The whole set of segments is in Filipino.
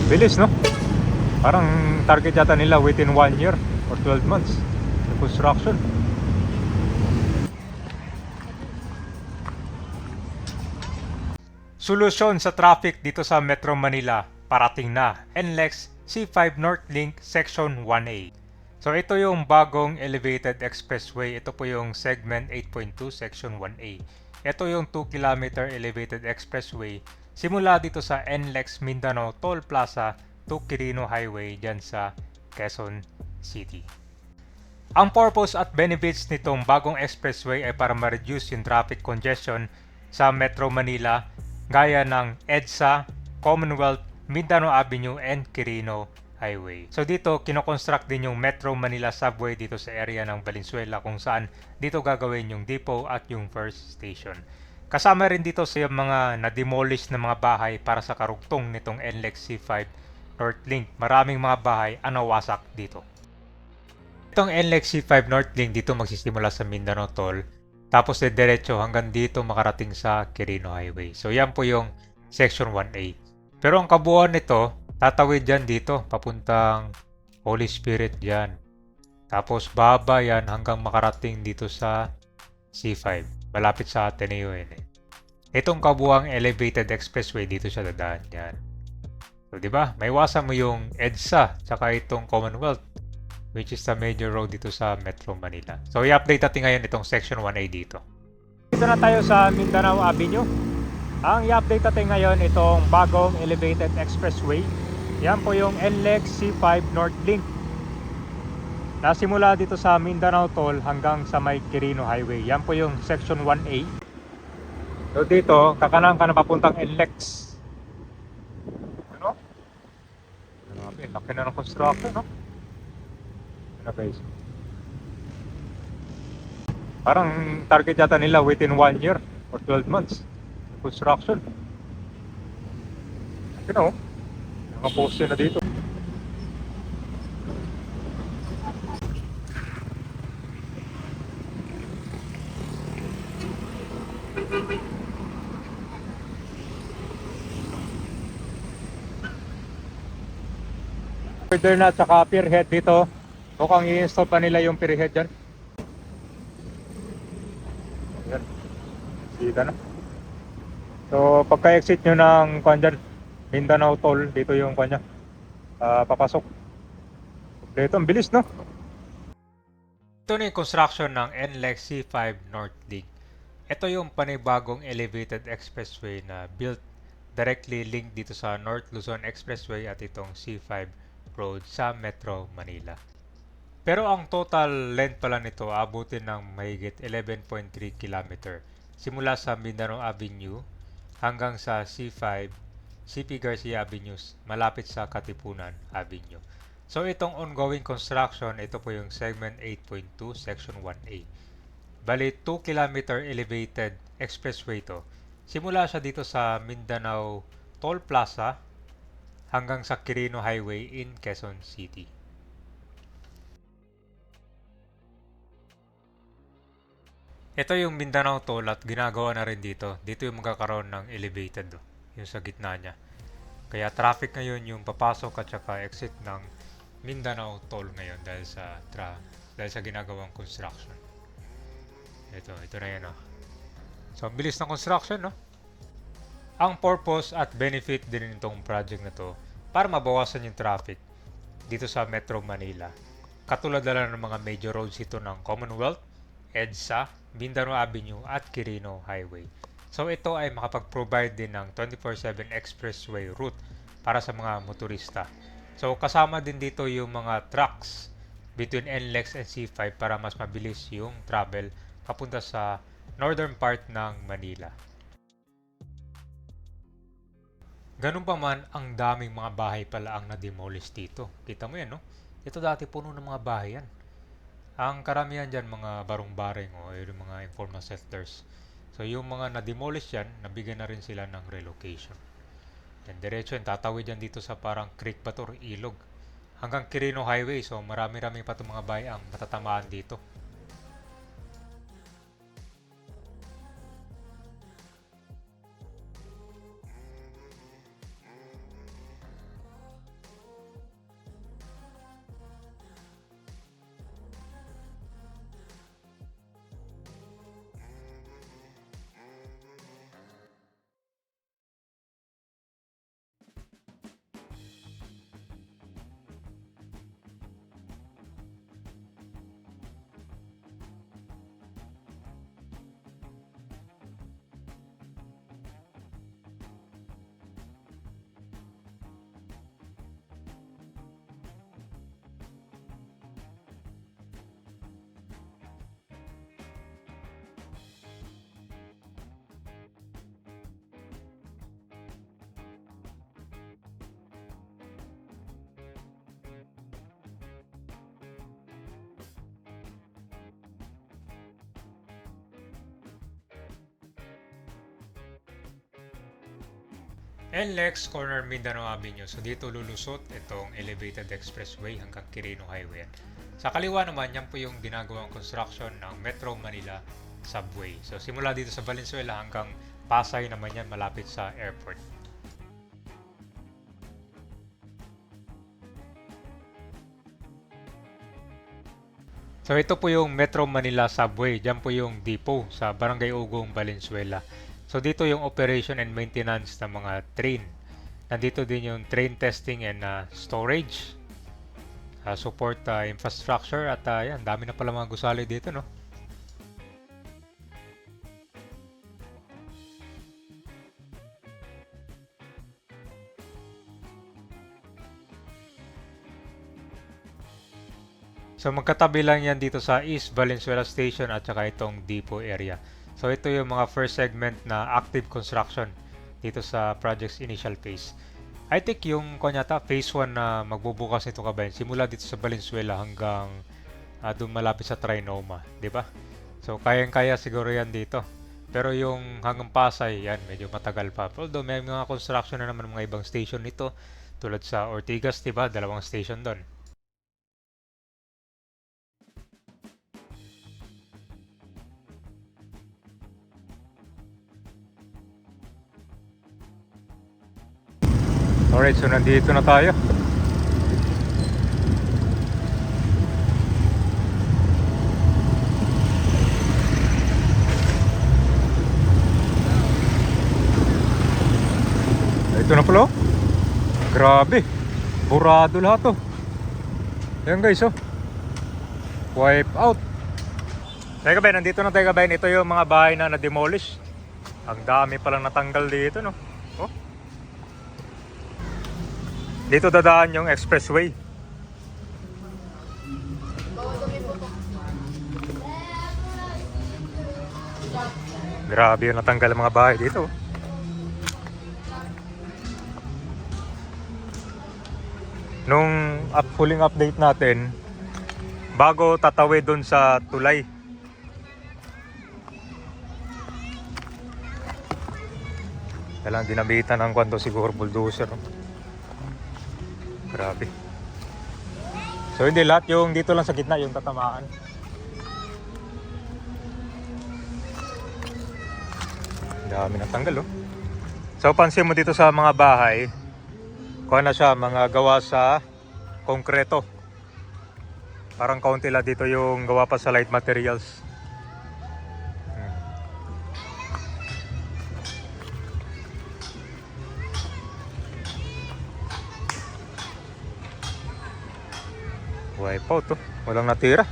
Bilis, no? Parang target yata nila within 1 year or 12 months the construction. Solusyon sa traffic dito sa Metro Manila, parating na NLEX C5 North Link Section 1A. So ito yung bagong elevated expressway. Ito po yung segment 8.2 Section 1A. Ito yung 2 km elevated expressway simula dito sa NLEX Mindanao Toll Plaza to Quirino Highway dyan sa Quezon City. Ang purpose at benefits nitong bagong expressway ay para ma-reduce yung traffic congestion sa Metro Manila gaya ng EDSA, Commonwealth, Mindanao Avenue, and Quirino Highway. So dito, kinoconstruct din yung Metro Manila Subway dito sa area ng Valenzuela kung saan dito gagawin yung depot at yung first station. Kasama rin dito sa mga na-demolish na mga bahay para sa karugtong nitong NLEX C5 North Link. Maraming mga bahay ang nawasak dito. Itong NLEX C5 North Link dito magsisimula sa Mindanao Toll, tapos diretso hanggang dito makarating sa Quirino Highway. So yan po yung Section 1A. Pero ang kabuuan nito, tatawid dyan dito, papuntang Holy Spirit dyan. Tapos baba yan hanggang makarating dito sa C5. Malapit sa Ateneo yun eh. Itong kabuuang elevated expressway dito siya dadaan yan. So di ba? May iwasan mo yung EDSA tsaka itong Commonwealth, which is the major road dito sa Metro Manila. So i-update natin ngayon itong Section 1A dito. Dito na tayo sa Mindanao Avenue. Ang i-update natin ngayon itong bagong elevated expressway. Yan po yung NLEX C5 North Link. Nasimula dito sa Mindanao Toll hanggang sa may Quirino Highway. Yan po yung Section 1A. So dito, kakanan ka na papuntang NLEX. Ano? Grabe, laki na ng construction, no? Ano guys? Parang target yata nila within 1 year or 12 months the construction. You know, nakaposte na dito. Further na tsaka pierhead dito. Mukhang i-install pa nila yung pierhead dyan. Ayan. Sita na. So pagka-exit nyo ng dyan, Mindanao Toll, dito yung kanya. Papasok. Kompleto, ang bilis, no? Ito na yung construction ng NLEX C5 North Link. Ito yung panibagong elevated expressway na built directly linked dito sa North Luzon Expressway at itong C5 Road sa Metro Manila. Pero ang total length pala nito abutin ng mahigit 11.3 km simula sa Mindanao Avenue hanggang sa C5 CP Garcia Avenues malapit sa Katipunan Avenue. So itong ongoing construction, ito po yung segment 8.2 section 1A. Bali 2 km elevated expressway to. Simula siya dito sa Mindanao Toll Plaza hanggang sa Quirino Highway in Quezon City. Ito yung Mindanao Toll at ginagawa na rin dito. Dito yung magkakaroon ng elevated, yung sa gitna niya. Kaya traffic ngayon yung papasok at saka exit ng Mindanao Toll ngayon dahil sa ginagawang construction. Ito na yan, oh. So, ang bilis ng construction, no? Ang purpose at benefit din nitong project na to para mabawasan yung traffic dito sa Metro Manila. Katulad na lang ng mga major roads ito ng Commonwealth, EDSA, Mindanao Avenue at Quirino Highway. So ito ay makapag-provide din ng 24/7 expressway route para sa mga motorista. So kasama din dito yung mga trucks between NLEX and C5 para mas mabilis yung travel papunta sa northern part ng Manila. Ganun pa man, ang daming mga bahay pala ang na-demolish dito. Kita mo yan, no? Ito dati puno ng mga bahay yan. Ang karamihan dyan mga barong-baring o yung mga informal settlers. So yung mga na-demolish yan, nabigyan na rin sila ng relocation. Yan, diretso yan, tatawid yan dito sa parang creek ba to, ilog. Hanggang Quirino Highway, so marami-rami pa itong mga bahay ang matatamaan dito. NLEX Corner Mindanao Avenue. So dito lulusot itong elevated expressway hanggang Quirino Highway. Sa kaliwa naman, yan po yung ginagawang construction ng Metro Manila Subway. So simula dito sa Valenzuela hanggang Pasay naman yan, malapit sa airport. So ito po yung Metro Manila Subway. Diyan po yung depot sa Barangay Ugong, Valenzuela. So dito yung operation and maintenance ng mga train. Nandito din yung train testing and storage, support infrastructure at yan, dami na pala mga gusali dito, no? So magkatabi lang yan dito sa East Valenzuela Station at saka itong depot area. So ito yung mga first segment na active construction dito sa project's initial phase. I think yung kanyata phase 1 na magbubukas nito kabayan simula dito sa Valenzuela hanggang doon malapit sa Trinoma, di ba? So kayang-kaya siguro yan dito. Pero yung hanggang Pasay, yan medyo matagal pa. Although may mga construction na naman mga ibang station nito tulad sa Ortigas, di ba? Dalawang station doon. Alright, so nandito na tayo. Ito na pala. Grabe. Burado lahat to. Ayan guys, oh. Wipe out. Teka ba, nandito na tayo ba. Ito yung mga bahay na na-demolish. Ang dami palang natanggal dito, no? Oh. Dito dadaan yung expressway. Grabe yung natanggal mga bahay dito. Nung huling update natin, bago tatawid dun sa tulay. Kailangan dinamitan ng kwento siguro bulldozer. No? Grabe. So hindi lahat, yung dito lang sa gitna yung tatamaan. Dami natanggal, oh. So pansin mo dito sa mga bahay, kuha na siya, mga gawa sa konkreto. Parang kaunti lang dito yung gawa pa sa light materials. Wipe out, oh. Walang natira.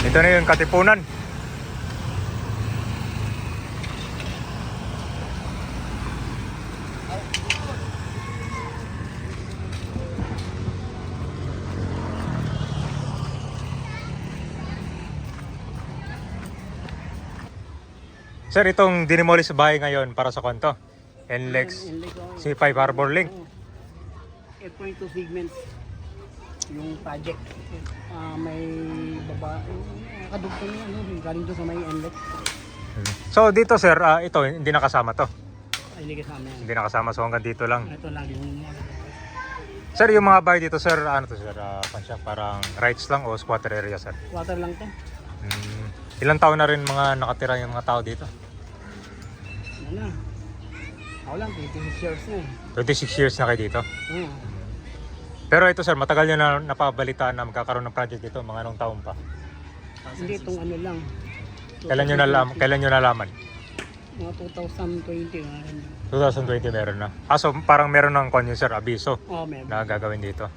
Ito na yung Katipunan. Sir, itong dinimolish bahay ngayon para sa kwento? NLEX C5 Harbor Link. 8.2 segments yung project. May baba, kadugtong niya, no? Galing doon sa may NLEX. So dito sir, ito hindi nakasama to. Ay, hindi kasama yan. Hindi nakasama, so hanggang dito lang. Ito lang yung Sir, yung mga bahay dito sir, ano to sir, parang rights lang o squatter area sir? water lang to. Ilang taon na rin mga nakatira yung mga tao dito? Ano na? Ako lang, 26 years na eh. 26 years na kayo dito. Hmm. Pero ito sir, matagal nyo na napabalitaan na magkakaroon ng project dito, mga anong taon pa? Hindi, itong ano lang. Kailan nyo nalaman? Mga 2020. 2020 meron na. So parang meron ng konyo sir, abiso Oh, meron. na gagawin dito.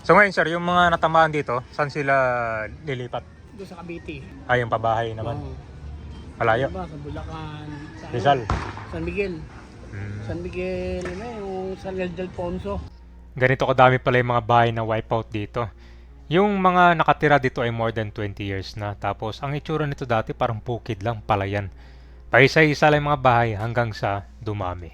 So ngayon sir, yung mga natamaan dito, saan sila nilipat? Doon sa Cavite. Yung pabahay naman. Oh. Malayo. Diba, sa Bulacan. Sa Rizal. San Miguel. San Miguel, ano yung San Ildefonso. Ganito kadami pala yung mga bahay na wipeout dito. Yung mga nakatira dito ay more than 20 years na. Tapos ang itsura nito dati parang bukid lang, palayan. Paisa-isa lang mga bahay hanggang sa dumami.